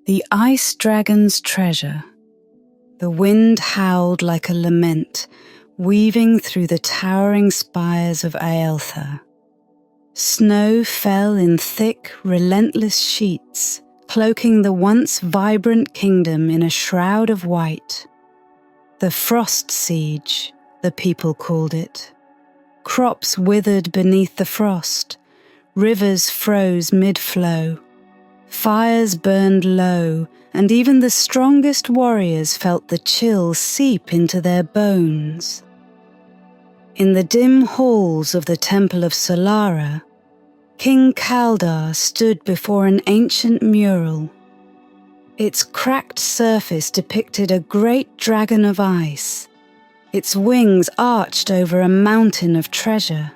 The ice dragon's treasure. The wind howled like a lament, weaving through the towering spires of Yelthragar. Snow fell in thick, relentless sheets, cloaking the once vibrant kingdom in a shroud of white. The frost siege, the people called it. Crops withered beneath the frost, rivers froze mid-flow. Fires burned low, and even the strongest warriors felt the chill seep into their bones. In the dim halls of the Temple of Solara, King Kaldar stood before an ancient mural. Its cracked surface depicted a great dragon of ice, its wings arched over a mountain of treasure.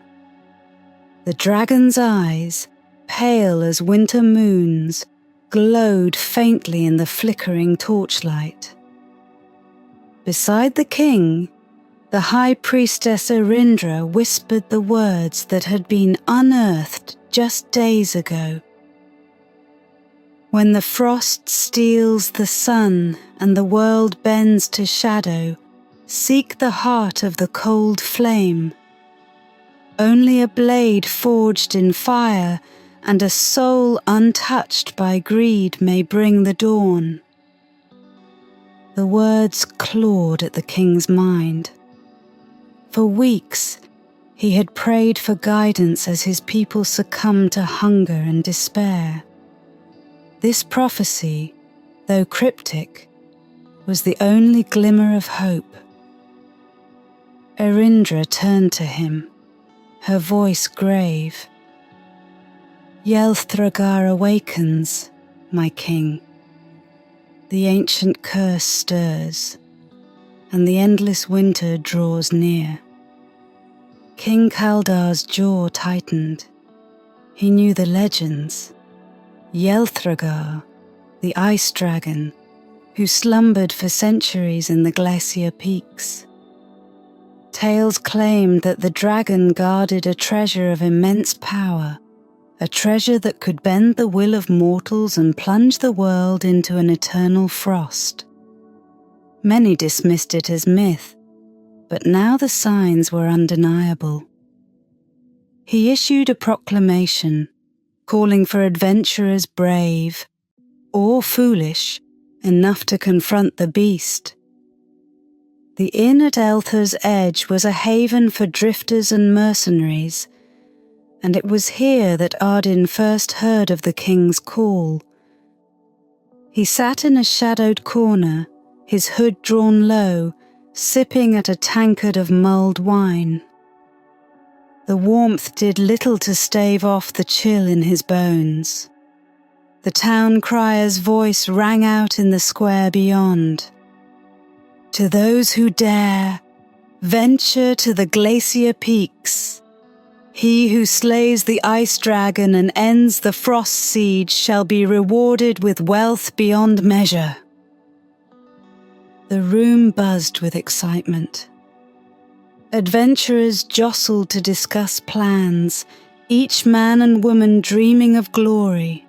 The dragon's eyes, pale as winter moons, glowed faintly in the flickering torchlight. Beside the king, the high priestess Ardyn whispered the words that had been unearthed just days ago. When the frost steals the sun and the world bends to shadow, seek the heart of the cold flame. Only a blade forged in fire and a soul untouched by greed may bring the dawn. The words clawed at the king's mind. For weeks, he had prayed for guidance as his people succumbed to hunger and despair. This prophecy, though cryptic, was the only glimmer of hope. Ardyn turned to him, her voice grave. Yelthragar awakens, my king. The ancient curse stirs, and the endless winter draws near. King Kaldar's jaw tightened. He knew the legends. Yelthragar, the ice dragon, who slumbered for centuries in the glacier peaks. Tales claimed that the dragon guarded a treasure of immense power, a treasure that could bend the will of mortals and plunge the world into an eternal frost. Many dismissed it as myth, but now the signs were undeniable. He issued a proclamation calling for adventurers brave, or foolish, enough to confront the beast. The inn at Elthar's Edge was a haven for drifters and mercenaries, and it was here that Ardyn first heard of the king's call. He sat in a shadowed corner, his hood drawn low, sipping at a tankard of mulled wine. The warmth did little to stave off the chill in his bones. The town crier's voice rang out in the square beyond. To those who dare, venture to the glacier peaks. He who slays the ice dragon and ends the frost siege shall be rewarded with wealth beyond measure. The room buzzed with excitement. Adventurers jostled to discuss plans, each man and woman dreaming of glory.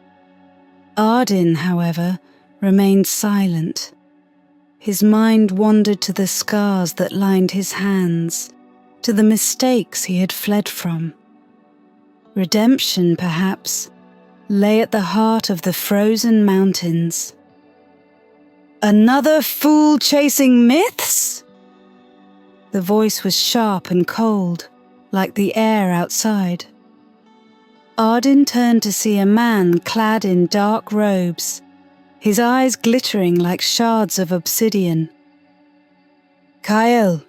Ardyn, however, remained silent. His mind wandered to the scars that lined his hands, to the mistakes he had fled from. Redemption, perhaps, lay at the heart of the frozen mountains. Another fool chasing myths? The voice was sharp and cold, like the air outside. Ardyn turned to see a man clad in dark robes, his eyes glittering like shards of obsidian. Kyle,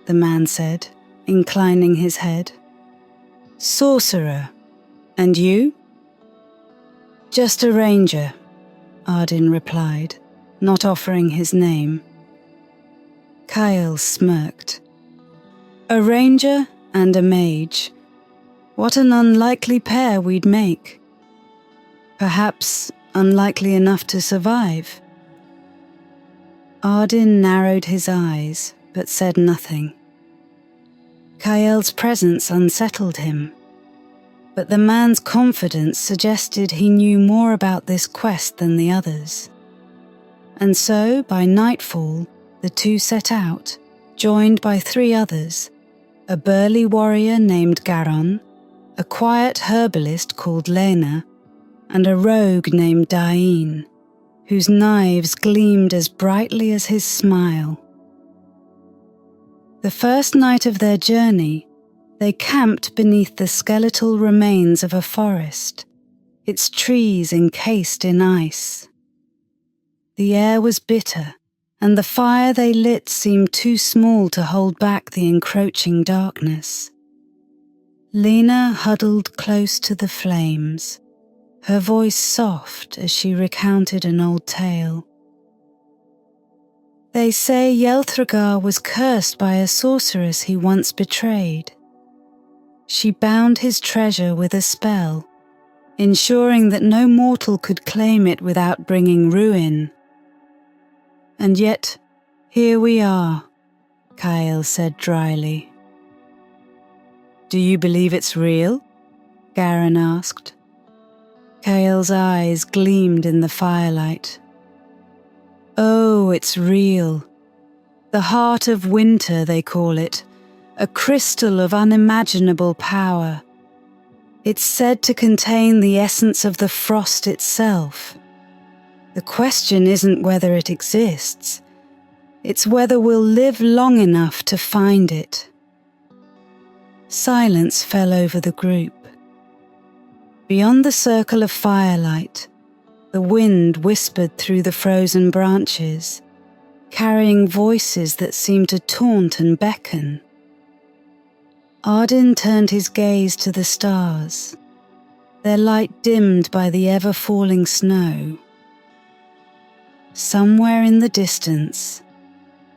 the man said, inclining his head. Sorcerer. And you? Just a ranger, Ardyn replied, not offering his name. Kyle smirked. A ranger and a mage. What an unlikely pair we'd make. Perhaps unlikely enough to survive. Ardyn narrowed his eyes, but said nothing. Kyle's presence unsettled him. but the man's confidence suggested he knew more about this quest than the others. And so, by nightfall, the two set out, joined by 3 others, a burly warrior named Garon, a quiet herbalist called Lena, and a rogue named Ardyn, whose knives gleamed as brightly as his smile. The first night of their journey, they camped beneath the skeletal remains of a forest, its trees encased in ice. The air was bitter, and the fire they lit seemed too small to hold back the encroaching darkness. Lena huddled close to the flames, her voice soft as she recounted an old tale. They say Yelthragar was cursed by a sorceress he once betrayed. She bound his treasure with a spell, ensuring that no mortal could claim it without bringing ruin. And yet, here we are, Kyle said dryly. Do you believe it's real? Garon asked. Kyle's eyes gleamed in the firelight. Oh, it's real. The heart of winter, they call it, a crystal of unimaginable power. It's said to contain the essence of the frost itself. The question isn't whether it exists, it's whether we'll live long enough to find it. Silence fell over the group. Beyond the circle of firelight, the wind whispered through the frozen branches, carrying voices that seemed to taunt and beckon. Ardyn turned his gaze to the stars, their light dimmed by the ever-falling snow. Somewhere in the distance,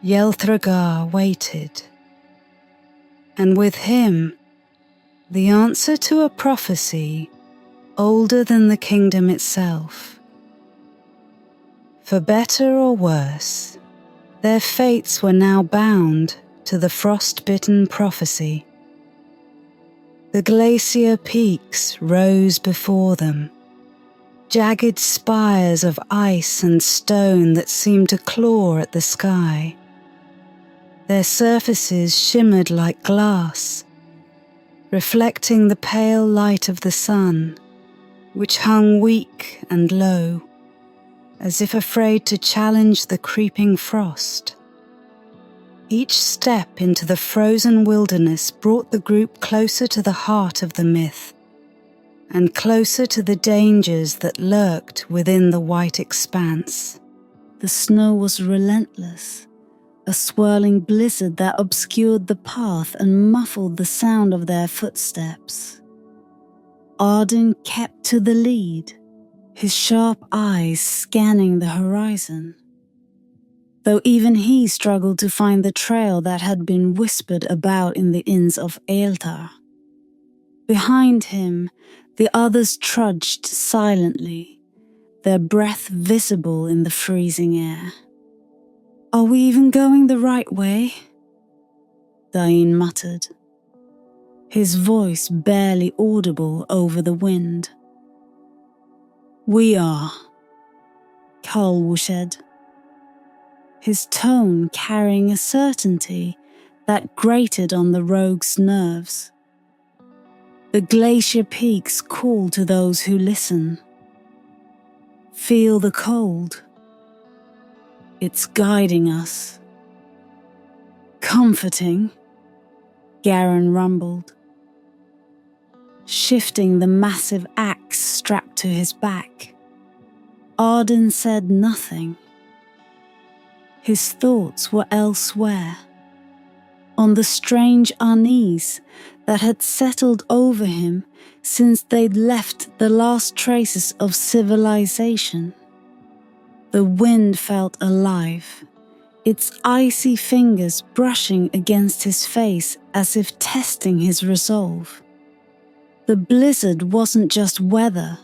Yelthragar waited. And with him, the answer to a prophecy older than the kingdom itself. For better or worse, their fates were now bound to the frost-bitten prophecy. The glacier peaks rose before them, jagged spires of ice and stone that seemed to claw at the sky. Their surfaces shimmered like glass, reflecting the pale light of the sun, which hung weak and low, as if afraid to challenge the creeping frost. Each step into the frozen wilderness brought the group closer to the heart of the myth, and closer to the dangers that lurked within the white expanse. The snow was relentless, a swirling blizzard that obscured the path and muffled the sound of their footsteps. Ardyn kept to the lead, his sharp eyes scanning the horizon, though even he struggled to find the trail that had been whispered about in the inns of Yelthragar. Behind him, the others trudged silently, their breath visible in the freezing air. "Are we even going the right way?" Ardyn muttered, his voice barely audible over the wind. "We are," Kyle said, his tone carrying a certainty that grated on the rogue's nerves. The glacier peaks call to those who listen. Feel the cold. It's guiding us. Comforting, Garon rumbled, shifting the massive axe strapped to his back. Ardyn said nothing. His thoughts were elsewhere, on the strange unease that had settled over him since they'd left the last traces of civilization. The wind felt alive, its icy fingers brushing against his face as if testing his resolve. The blizzard wasn't just weather,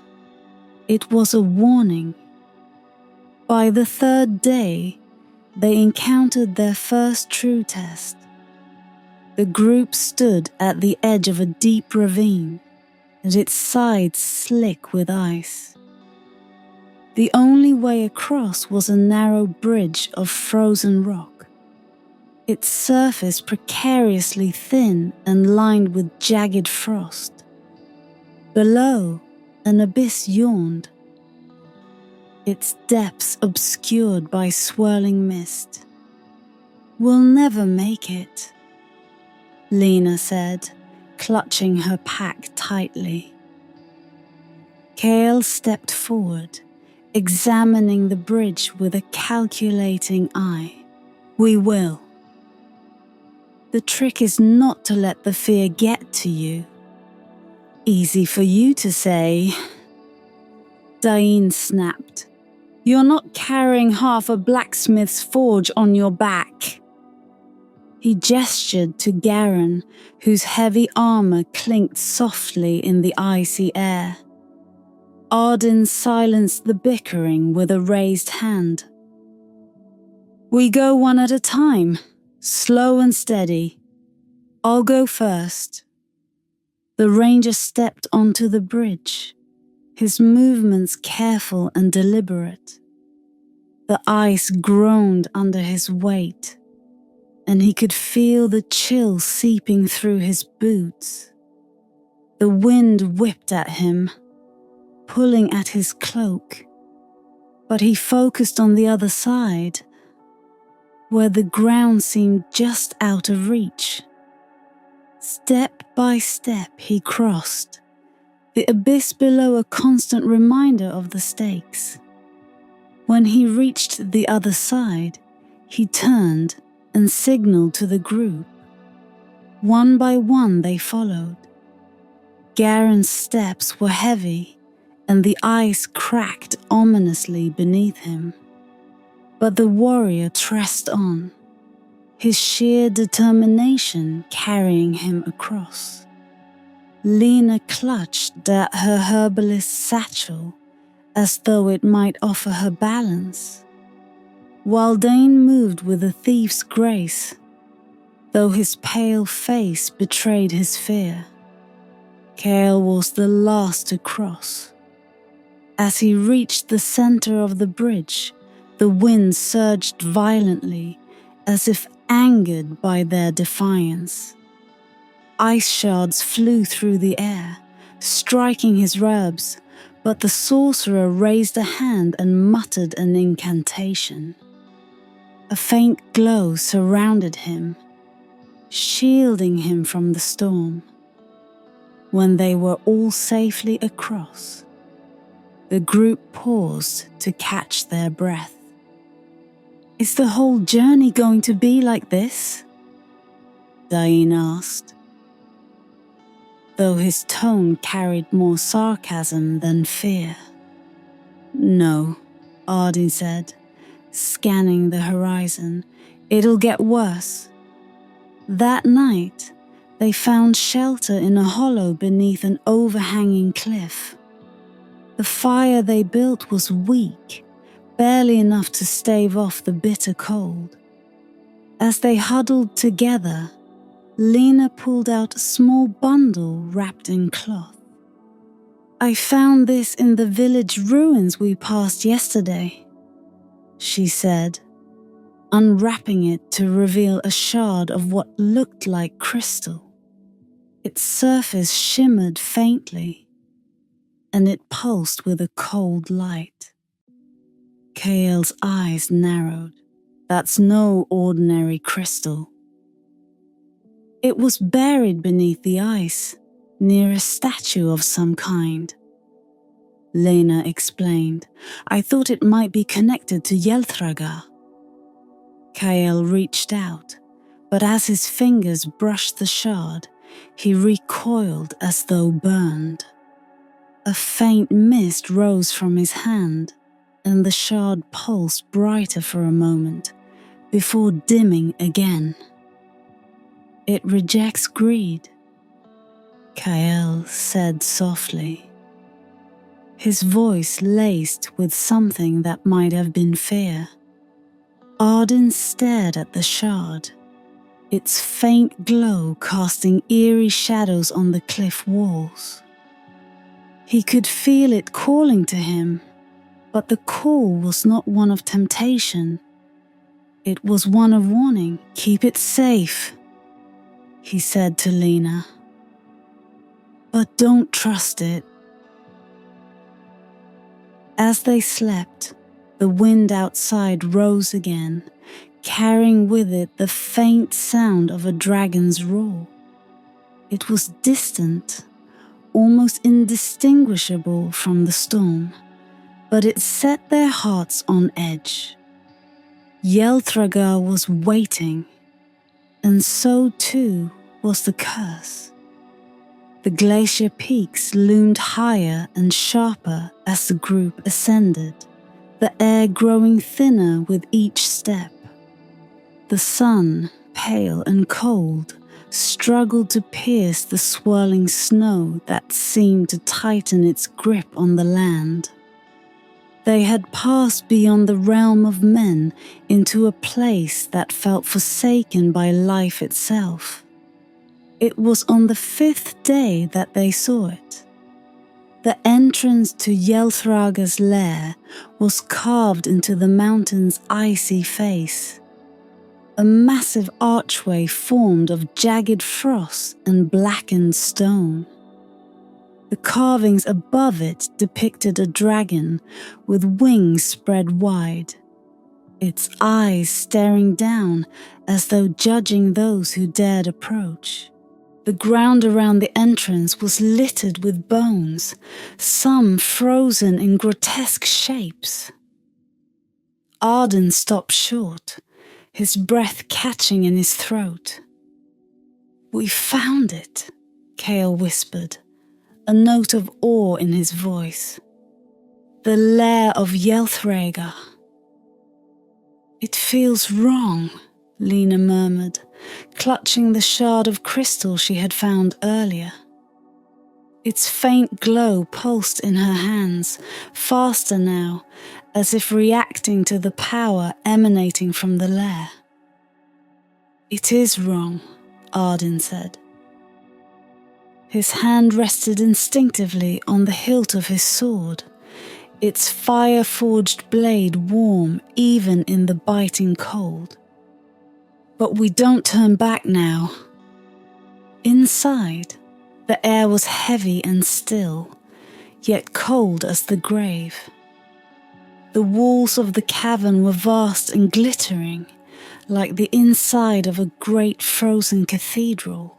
it was a warning. By the 3rd day, they encountered their first true test. The group stood at the edge of a deep ravine, and its sides slick with ice. The only way across was a narrow bridge of frozen rock, its surface precariously thin and lined with jagged frost. Below, an abyss yawned, its depths obscured by swirling mist. "We'll never make it," Lena said, clutching her pack tightly. Kale stepped forward, examining the bridge with a calculating eye. "We will. The trick is not to let the fear get to you." "Easy for you to say," Ardyn snapped. "You're not carrying half a blacksmith's forge on your back." He gestured to Garen, whose heavy armor clinked softly in the icy air. Ardyn silenced the bickering with a raised hand. "We go one at a time, slow and steady. I'll go first." The ranger stepped onto the bridge, his movements careful and deliberate. The ice groaned under his weight, and he could feel the chill seeping through his boots. The wind whipped at him, pulling at his cloak, but he focused on the other side, where the ground seemed just out of reach. Step by step he crossed, the abyss below a constant reminder of the stakes. When he reached the other side, he turned and signaled to the group. One by one they followed. Garen's steps were heavy, and the ice cracked ominously beneath him. But the warrior pressed on, his sheer determination carrying him across. Lena clutched at her herbalist's satchel as though it might offer her balance, while Ardyn moved with a thief's grace, though his pale face betrayed his fear. Kale was the last to cross. As he reached the center of the bridge, the wind surged violently, as if angered by their defiance. Ice shards flew through the air, striking his robes, but the sorcerer raised a hand and muttered an incantation. A faint glow surrounded him, shielding him from the storm. When they were all safely across, the group paused to catch their breath. "Is the whole journey going to be like this?" Ardyn asked, though his tone carried more sarcasm than fear. "No," Ardyn said, scanning the horizon. "It'll get worse." That night, they found shelter in a hollow beneath an overhanging cliff. The fire they built was weak, barely enough to stave off the bitter cold. As they huddled together, Lena pulled out a small bundle wrapped in cloth. "I found this in the village ruins we passed yesterday," she said, unwrapping it to reveal a shard of what looked like crystal. Its surface shimmered faintly, and it pulsed with a cold light. Kael's eyes narrowed. "That's no ordinary crystal." It was buried beneath the ice, near a statue of some kind. Lena explained. "I thought it might be connected to Yelthragar." Kael reached out, but as his fingers brushed the shard, he recoiled as though burned. A faint mist rose from his hand, and the shard pulsed brighter for a moment, before dimming again. "It rejects greed," Kael said softly, his voice laced with something that might have been fear. Ardyn stared at the shard, its faint glow casting eerie shadows on the cliff walls. He could feel it calling to him, but the call was not one of temptation. It was one of warning. "Keep it safe," he said to Lena. "But don't trust it." As they slept, the wind outside rose again, carrying with it the faint sound of a dragon's roar. It was distant, almost indistinguishable from the storm, but it set their hearts on edge. Yelthragar was waiting, and so too was the curse. The glacier peaks loomed higher and sharper as the group ascended, the air growing thinner with each step. The sun, pale and cold, struggled to pierce the swirling snow that seemed to tighten its grip on the land. They had passed beyond the realm of men into a place that felt forsaken by life itself. It was on the 5th day that they saw it. The entrance to Yelthragar's lair was carved into the mountain's icy face. A massive archway formed of jagged frost and blackened stone. The carvings above it depicted a dragon with wings spread wide, its eyes staring down as though judging those who dared approach. The ground around the entrance was littered with bones, some frozen in grotesque shapes. Ardyn stopped short, his breath catching in his throat. "We found it," Chaol whispered, a note of awe in his voice. "The lair of Yelthragar." "It feels wrong," Lena murmured, clutching the shard of crystal she had found earlier. Its faint glow pulsed in her hands, faster now, as if reacting to the power emanating from the lair. "It is wrong," Ardyn said. His hand rested instinctively on the hilt of his sword, its fire-forged blade warm even in the biting cold. "But we don't turn back now." Inside, the air was heavy and still, yet cold as the grave. The walls of the cavern were vast and glittering, like the inside of a great frozen cathedral.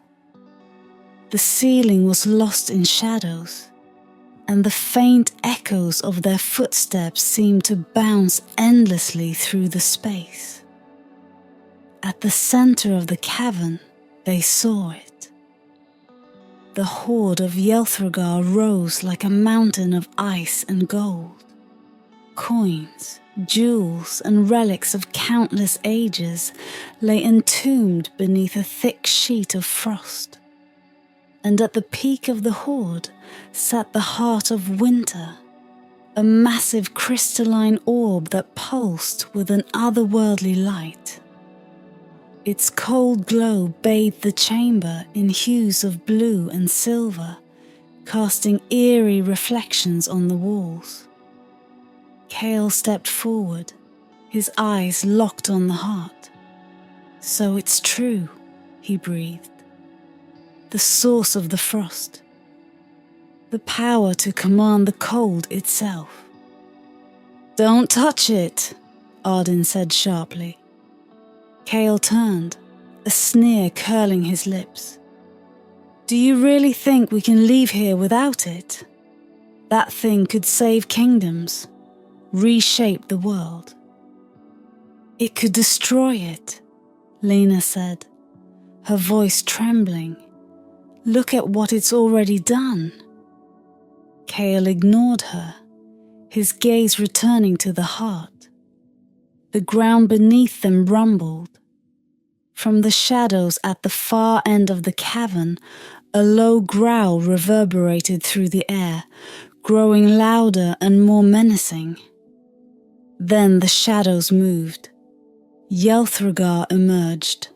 The ceiling was lost in shadows, and the faint echoes of their footsteps seemed to bounce endlessly through the space. At the center of the cavern, they saw it. The horde of Yelthragar rose like a mountain of ice and gold. Coins, jewels, and relics of countless ages lay entombed beneath a thick sheet of frost. And at the peak of the horde sat the heart of winter, a massive crystalline orb that pulsed with an otherworldly light. Its cold glow bathed the chamber in hues of blue and silver, casting eerie reflections on the walls. Chaol stepped forward, his eyes locked on the heart. "So it's true," he breathed. "The source of the frost. The power to command the cold itself." "Don't touch it," Ardyn said sharply. Chaol turned, a sneer curling his lips. "Do you really think we can leave here without it? That thing could save kingdoms, reshape the world." "It could destroy it," Lena said, her voice trembling. "Look at what it's already done." Chaol ignored her, his gaze returning to the heart. The ground beneath them rumbled. From the shadows at the far end of the cavern, a low growl reverberated through the air, growing louder and more menacing. Then the shadows moved. Yelthragar emerged.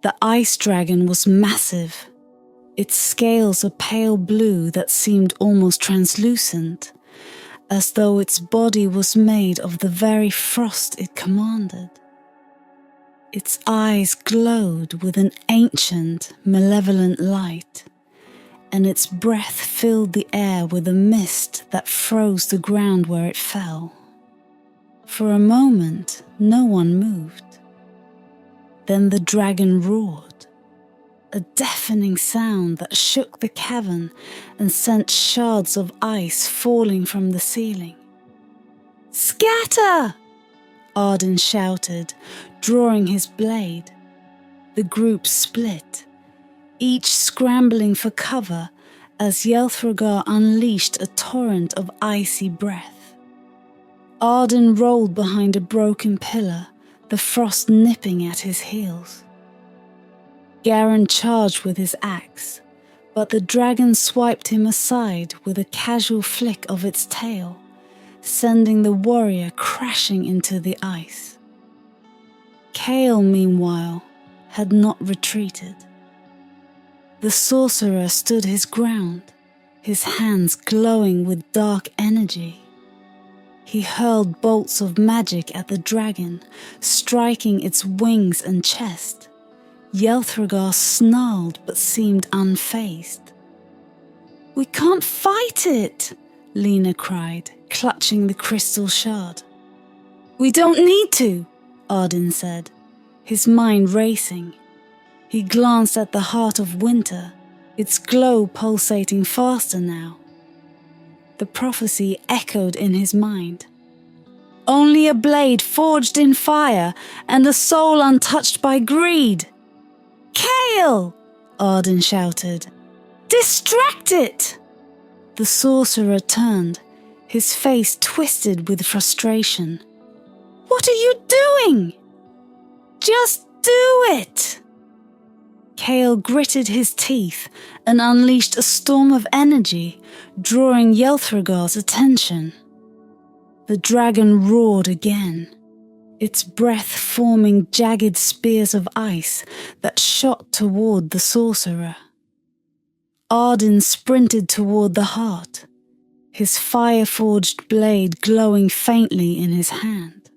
The ice dragon was massive, its scales a pale blue that seemed almost translucent, as though its body was made of the very frost it commanded. Its eyes glowed with an ancient, malevolent light, and its breath filled the air with a mist that froze the ground where it fell. For a moment, no one moved. Then the dragon roared, a deafening sound that shook the cavern and sent shards of ice falling from the ceiling. "Scatter!" Ardyn shouted, drawing his blade. The group split, each scrambling for cover as Yelthragar unleashed a torrent of icy breath. Ardyn rolled behind a broken pillar, the frost nipping at his heels. Garen charged with his axe, but the dragon swiped him aside with a casual flick of its tail, sending the warrior crashing into the ice. Chaol, meanwhile, had not retreated. The sorcerer stood his ground, his hands glowing with dark energy. He hurled bolts of magic at the dragon, striking its wings and chest. Yelthragar snarled but seemed unfazed. "We can't fight it!" Lena cried, clutching the crystal shard. "We don't need to," Ardyn said, his mind racing. He glanced at the heart of winter, its glow pulsating faster now. The prophecy echoed in his mind. "Only a blade forged in fire and a soul untouched by greed!" "Chaol!" Ardyn shouted. "Distract it!" The sorcerer turned, his face twisted with frustration. "What are you doing?" "Just do it!" Chaol gritted his teeth and unleashed a storm of energy, drawing Yelthragar's attention. The dragon roared again, its breath forming jagged spears of ice that shot toward the sorcerer. Ardyn sprinted toward the heart, his fire-forged blade glowing faintly in his hand.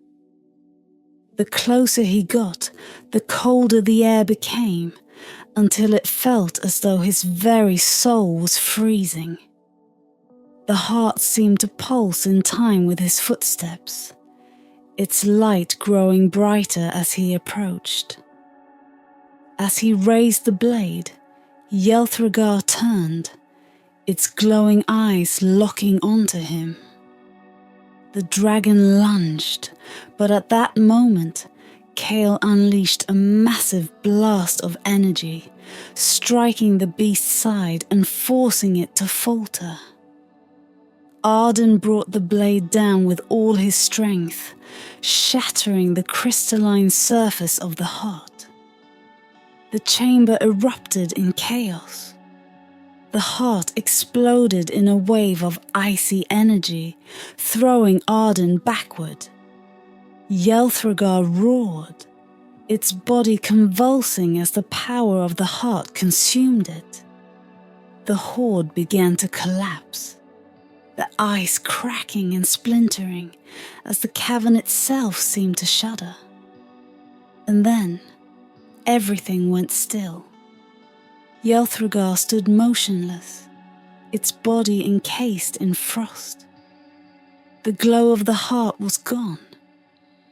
The closer he got, the colder the air became, until it felt as though his very soul was freezing. The heart seemed to pulse in time with his footsteps, its light growing brighter as he approached. As he raised the blade, Yelthragar turned, its glowing eyes locking onto him. The dragon lunged, but at that moment, Chaol unleashed a massive blast of energy, striking the beast's side and forcing it to falter. Ardyn brought the blade down with all his strength, shattering the crystalline surface of the heart. The chamber erupted in chaos. The heart exploded in a wave of icy energy, throwing Ardyn backward. Yelthragar roared, its body convulsing as the power of the heart consumed it. The hoard began to collapse, the ice cracking and splintering as the cavern itself seemed to shudder. And then, everything went still. Yelthragar stood motionless, its body encased in frost. The glow of the heart was gone,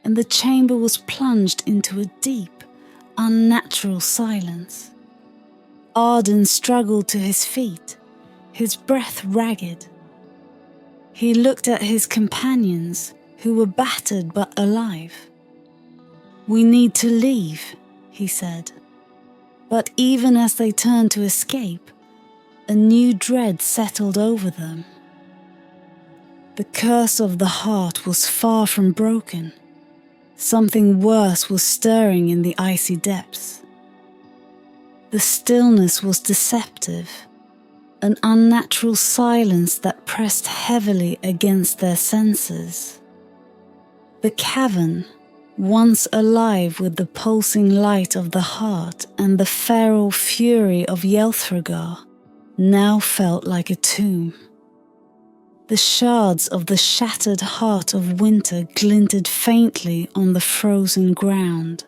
and the chamber was plunged into a deep, unnatural silence. Ardyn struggled to his feet, his breath ragged. He looked at his companions, who were battered but alive. "We need to leave," he said. But even as they turned to escape, a new dread settled over them. The curse of the heart was far from broken. Something worse was stirring in the icy depths. The stillness was deceptive, an unnatural silence that pressed heavily against their senses. The cavern, once alive with the pulsing light of the heart and the feral fury of Yelthragar, now felt like a tomb. The shards of the shattered heart of winter glinted faintly on the frozen ground,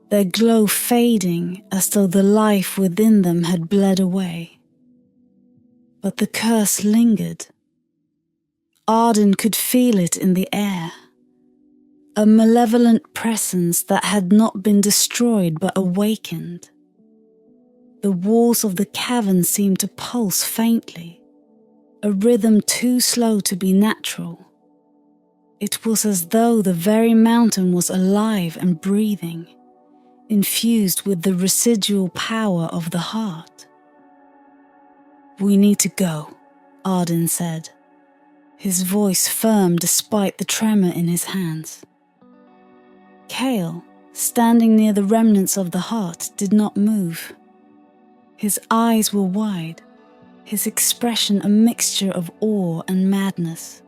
their glow fading as though the life within them had bled away. But the curse lingered. Ardyn could feel it in the air, a malevolent presence that had not been destroyed but awakened. The walls of the cavern seemed to pulse faintly, a rhythm too slow to be natural. It was as though the very mountain was alive and breathing, infused with the residual power of the heart. "We need to go," Ardyn said, his voice firm despite the tremor in his hands. Cale, standing near the remnants of the heart, did not move. His eyes were wide, his expression a mixture of awe and madness.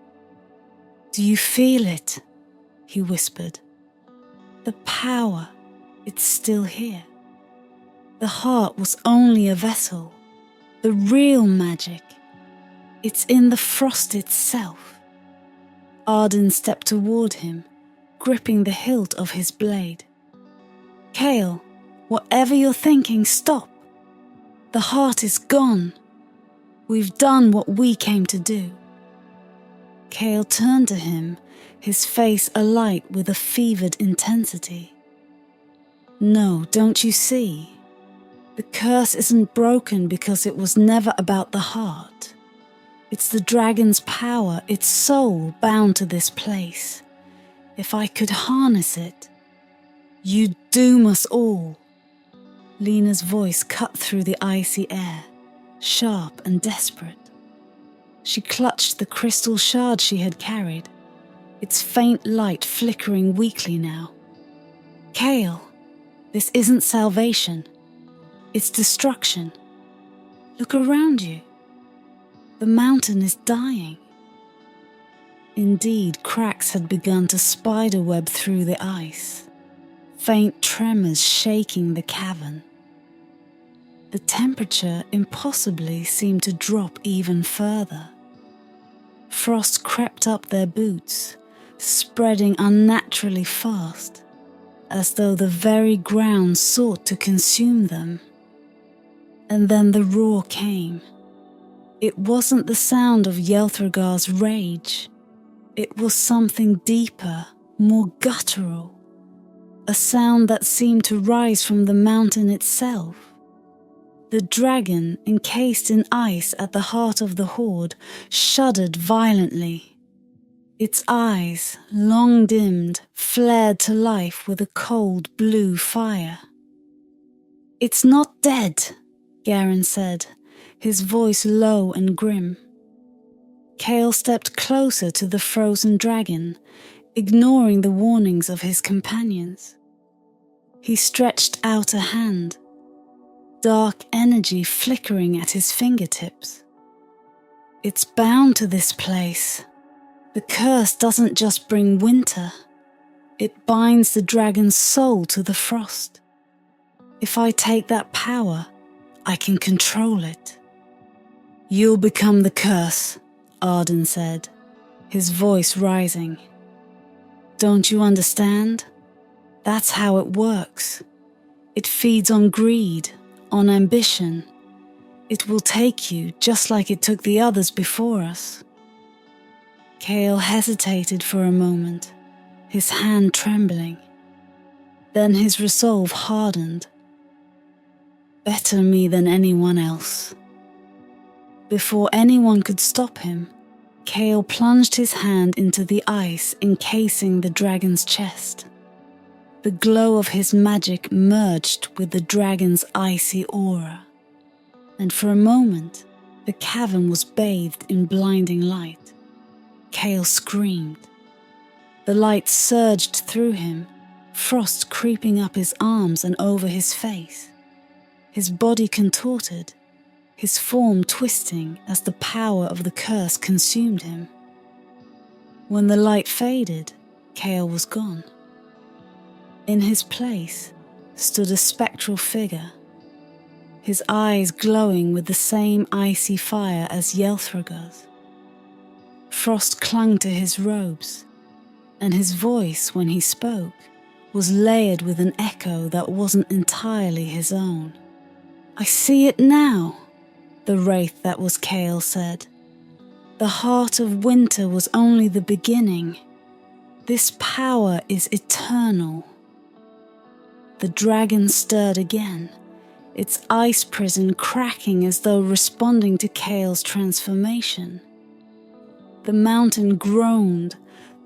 "Do you feel it?" he whispered. "The power, it's still here. The heart was only a vessel. The real magic, it's in the frost itself." Ardyn stepped toward him, gripping the hilt of his blade. "Cale, whatever you're thinking, stop. The heart is gone. We've done what we came to do." Cale turned to him, his face alight with a fevered intensity. "No, don't you see? The curse isn't broken because it was never about the heart. It's the dragon's power, its soul bound to this place. If I could harness it, you'd doom us all." Lena's voice cut through the icy air, sharp and desperate. She clutched the crystal shard she had carried, its faint light flickering weakly now. "Cale, this isn't salvation. It's destruction. Look around you. The mountain is dying." Indeed, cracks had begun to spiderweb through the ice, faint tremors shaking the cavern. The temperature impossibly seemed to drop even further. Frost crept up their boots, spreading unnaturally fast, as though the very ground sought to consume them. And then the roar came. It wasn't the sound of Yelthragar's rage. It was something deeper, more guttural, a sound that seemed to rise from the mountain itself. The dragon, encased in ice at the heart of the horde, shuddered violently. Its eyes, long dimmed, flared to life with a cold blue fire. "It's not dead," Garen said, his voice low and grim. Cale stepped closer to the frozen dragon, ignoring the warnings of his companions. He stretched out a hand, dark energy flickering at his fingertips. "It's bound to this place. The curse doesn't just bring winter. It binds the dragon's soul to the frost. If I take that power, I can control it." "You'll become the curse," Ardyn said, his voice rising. "Don't you understand? That's how it works. It feeds on greed, on ambition. It will take you just like it took the others before us." Cale hesitated for a moment, his hand trembling. Then his resolve hardened. "Better me than anyone else." Before anyone could stop him, Cale plunged his hand into the ice encasing the dragon's chest. The glow of his magic merged with the dragon's icy aura, and for a moment, the cavern was bathed in blinding light. Cale screamed. The light surged through him, frost creeping up his arms and over his face. His body contorted, his form twisting as the power of the curse consumed him. When the light faded, Cale was gone. In his place stood a spectral figure, his eyes glowing with the same icy fire as Yelthragar's. Frost clung to his robes, and his voice, when he spoke, was layered with an echo that wasn't entirely his own. "I see it now," the wraith that was Chaol said. "The heart of winter was only the beginning. This power is eternal." The dragon stirred again, its ice prison cracking as though responding to Chaol's transformation. The mountain groaned,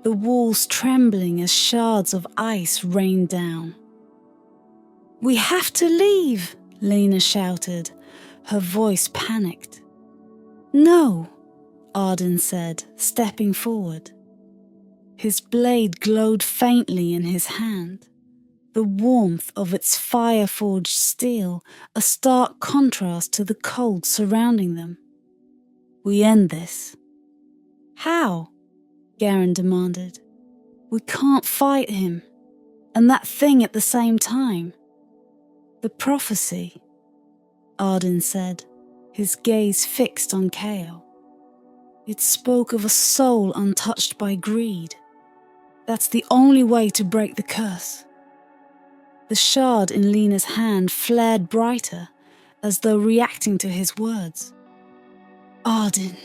the walls trembling as shards of ice rained down. "We have to leave," Lena shouted, her voice panicked. "No," Ardyn said, stepping forward. His blade glowed faintly in his hand, the warmth of its fire-forged steel a stark contrast to the cold surrounding them. "We end this." "How?" Garen demanded. "We can't fight him, and that thing at the same time." "The prophecy," Ardyn said, his gaze fixed on Chaol. "It spoke of a soul untouched by greed. That's the only way to break the curse." The shard in Lena's hand flared brighter, as though reacting to his words. "Ardyn,"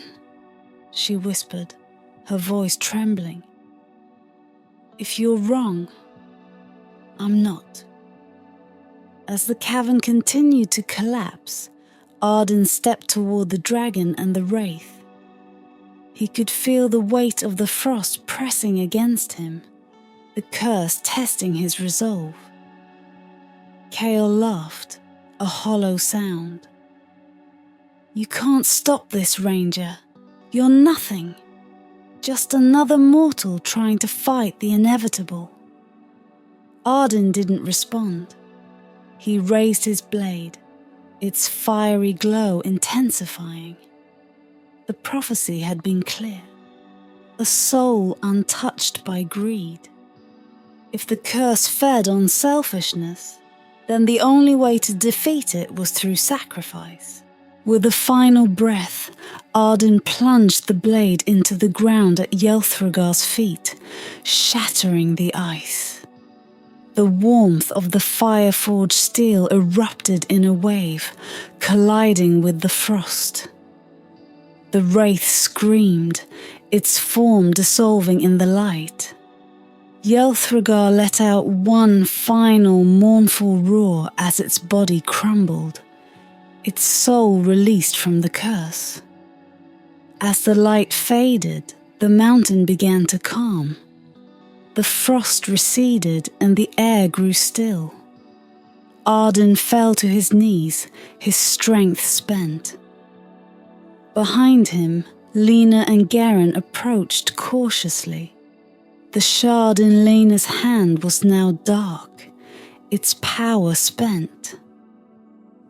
she whispered, her voice trembling. "If you're wrong, I'm not." As the cavern continued to collapse, Ardyn stepped toward the dragon and the wraith. He could feel the weight of the frost pressing against him, the curse testing his resolve. Chaol laughed, a hollow sound. "You can't stop this, Ranger. You're nothing. Just another mortal trying to fight the inevitable." Ardyn didn't respond. He raised his blade, its fiery glow intensifying. The prophecy had been clear. A soul untouched by greed. If the curse fed on selfishness, then the only way to defeat it was through sacrifice. With a final breath, Ardyn plunged the blade into the ground at Yelthragar's feet, shattering the ice. The warmth of the fire-forged steel erupted in a wave, colliding with the frost. The wraith screamed, its form dissolving in the light. Yelthragar let out one final mournful roar as its body crumbled, its soul released from the curse. As the light faded, the mountain began to calm. The frost receded and the air grew still. Ardyn fell to his knees, his strength spent. Behind him, Lena and Garen approached cautiously. The shard in Lena's hand was now dark, its power spent.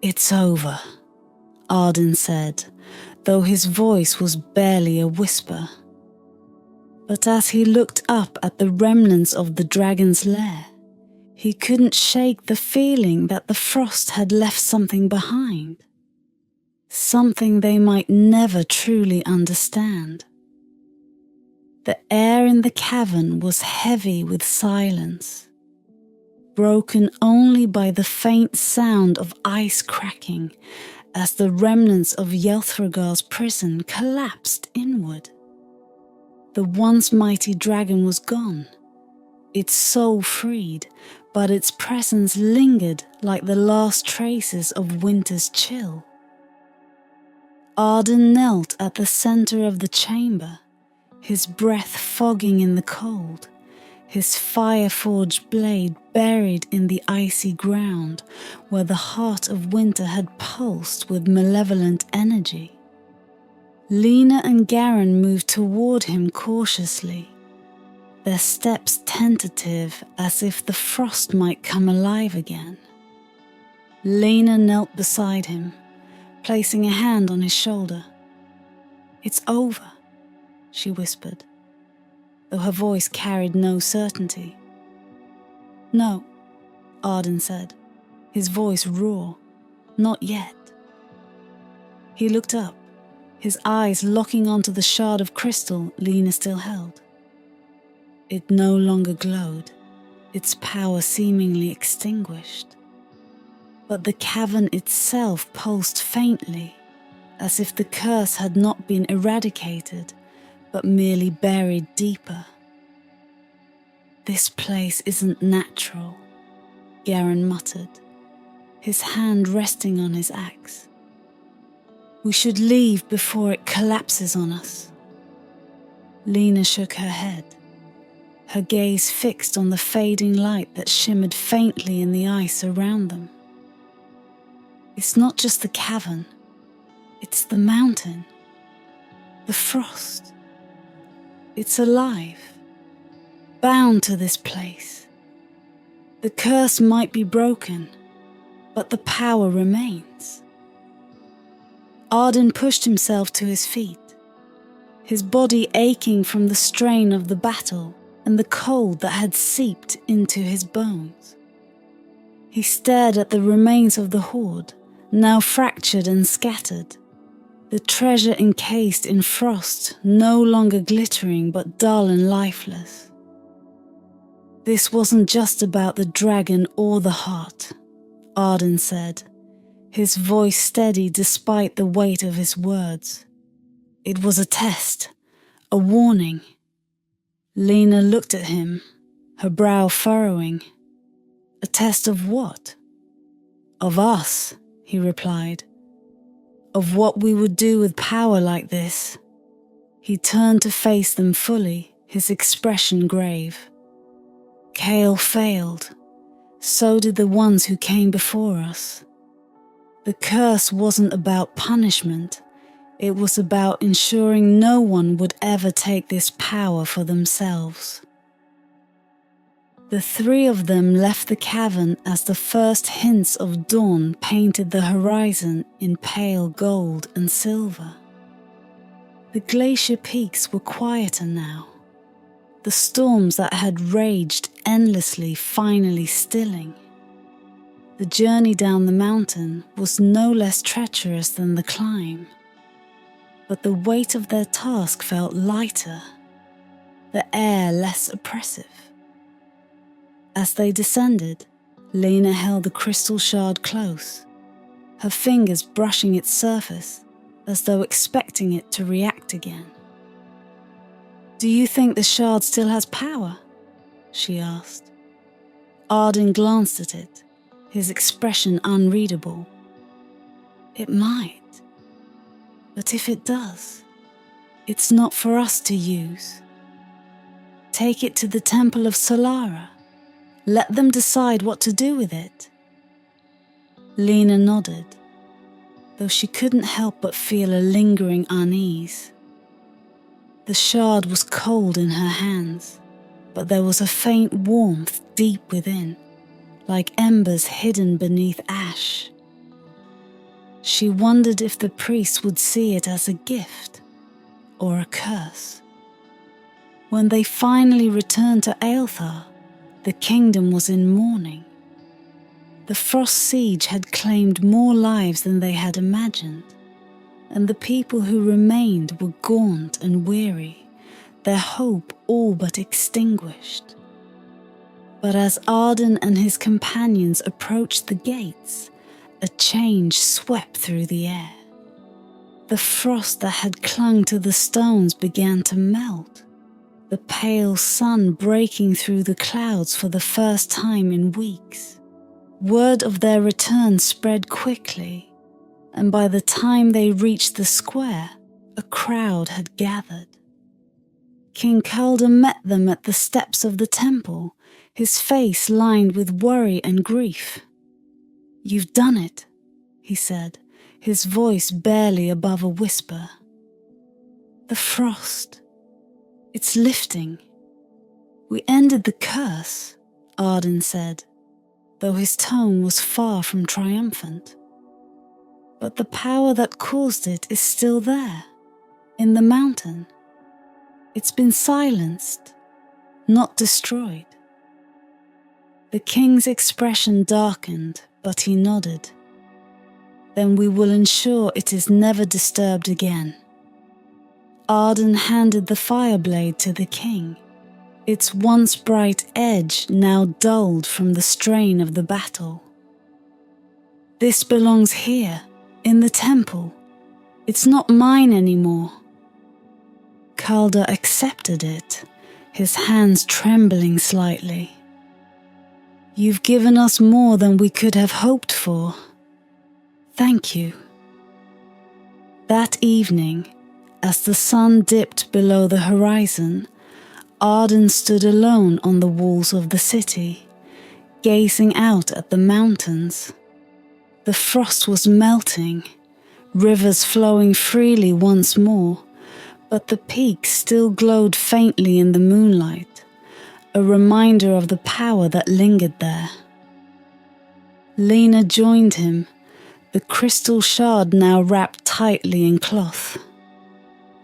"It's over," Ardyn said, though his voice was barely a whisper. But as he looked up at the remnants of the dragon's lair, he couldn't shake the feeling that the frost had left something behind. Something they might never truly understand. The air in the cavern was heavy with silence, broken only by the faint sound of ice cracking as the remnants of Yelthragar's prison collapsed inward. The once mighty dragon was gone, its soul freed, but its presence lingered like the last traces of winter's chill. Ardyn knelt at the center of the chamber, his breath fogging in the cold, his fire-forged blade buried in the icy ground where the heart of winter had pulsed with malevolent energy. Lena and Garen moved toward him cautiously, their steps tentative as if the frost might come alive again. Lena knelt beside him, placing a hand on his shoulder. "It's over," she whispered, though her voice carried no certainty. "No," Ardyn said, his voice raw. Not yet. He looked up, his eyes locking onto the shard of crystal Lena still held. It no longer glowed, its power seemingly extinguished. But the cavern itself pulsed faintly, as if the curse had not been eradicated, but merely buried deeper. "This place isn't natural," Garen muttered, his hand resting on his axe. "We should leave before it collapses on us." Lena shook her head, her gaze fixed on the fading light that shimmered faintly in the ice around them. "It's not just the cavern, it's the mountain, the frost. It's alive, bound to this place. The curse might be broken, but the power remains." Ardyn pushed himself to his feet, his body aching from the strain of the battle and the cold that had seeped into his bones. He stared at the remains of the hoard, now fractured and scattered, the treasure encased in frost no longer glittering but dull and lifeless. "This wasn't just about the dragon or the heart," Ardyn said, his voice steady despite the weight of his words. "It was a test, a warning." Lena looked at him, her brow furrowing. "A test of what?" "Of us," he replied. "Of what we would do with power like this." He turned to face them fully, his expression grave. "Kael failed. So did the ones who came before us. The curse wasn't about punishment. It was about ensuring no one would ever take this power for themselves." The three of them left the cavern as the first hints of dawn painted the horizon in pale gold and silver. The glacier peaks were quieter now, the storms that had raged endlessly finally stilling. The journey down the mountain was no less treacherous than the climb, but the weight of their task felt lighter, the air less oppressive. As they descended, Lena held the crystal shard close, her fingers brushing its surface as though expecting it to react again. "Do you think the shard still has power?" she asked. Ardyn glanced at it, his expression unreadable. "It might. But if it does, it's not for us to use. Take it to the Temple of Solara. Let them decide what to do with it." Lena nodded, though she couldn't help but feel a lingering unease. The shard was cold in her hands, but there was a faint warmth deep within, like embers hidden beneath ash. She wondered if the priest would see it as a gift or a curse. When they finally returned to Yelthragar, the kingdom was in mourning. The frost siege had claimed more lives than they had imagined, and the people who remained were gaunt and weary, their hope all but extinguished. But as Ardyn and his companions approached the gates, a change swept through the air. The frost that had clung to the stones began to melt, the pale sun breaking through the clouds for the first time in weeks. Word of their return spread quickly, and by the time they reached the square, a crowd had gathered. King Calder met them at the steps of the temple, his face lined with worry and grief. "You've done it," he said, his voice barely above a whisper. "The frost. It's lifting. We ended the curse," Ardyn said, though his tone was far from triumphant. "But the power that caused it is still there, in the mountain. It's been silenced, not destroyed." The king's expression darkened, but he nodded. Then we will ensure it is never disturbed again. Ardyn handed the fire blade to the king, its once bright edge now dulled from the strain of the battle. This belongs here, in the temple. It's not mine anymore. Calder accepted it, his hands trembling slightly. You've given us more than we could have hoped for. Thank you. That evening, as the sun dipped below the horizon, Ardyn stood alone on the walls of the city, gazing out at the mountains. The frost was melting, rivers flowing freely once more, but the peaks still glowed faintly in the moonlight, a reminder of the power that lingered there. Lena joined him, the crystal shard now wrapped tightly in cloth.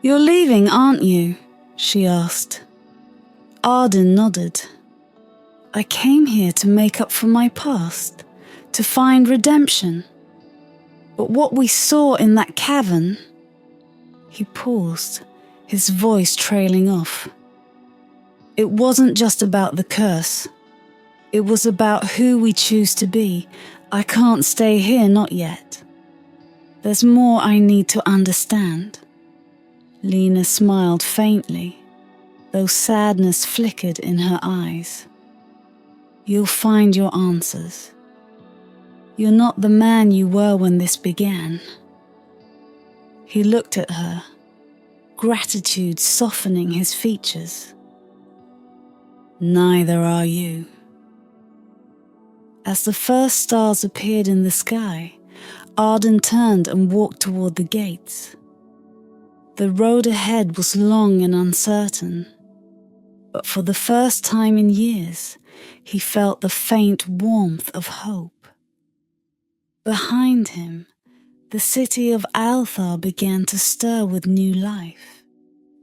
"You're leaving, aren't you?" she asked. Ardyn nodded. "I came here to make up for my past, to find redemption. But what we saw in that cavern..." He paused, his voice trailing off. "It wasn't just about the curse. It was about who we choose to be. I can't stay here, not yet. There's more I need to understand." Lena smiled faintly, though sadness flickered in her eyes. "You'll find your answers. You're not the man you were when this began." He looked at her, gratitude softening his features. "Neither are you." As the first stars appeared in the sky, Ardyn turned and walked toward the gates. The road ahead was long and uncertain, but for the first time in years, he felt the faint warmth of hope. Behind him, the city of Yelthragar began to stir with new life,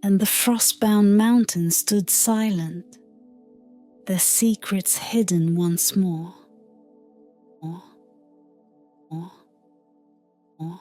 and the frost-bound mountains stood silent, their secrets hidden once more. More.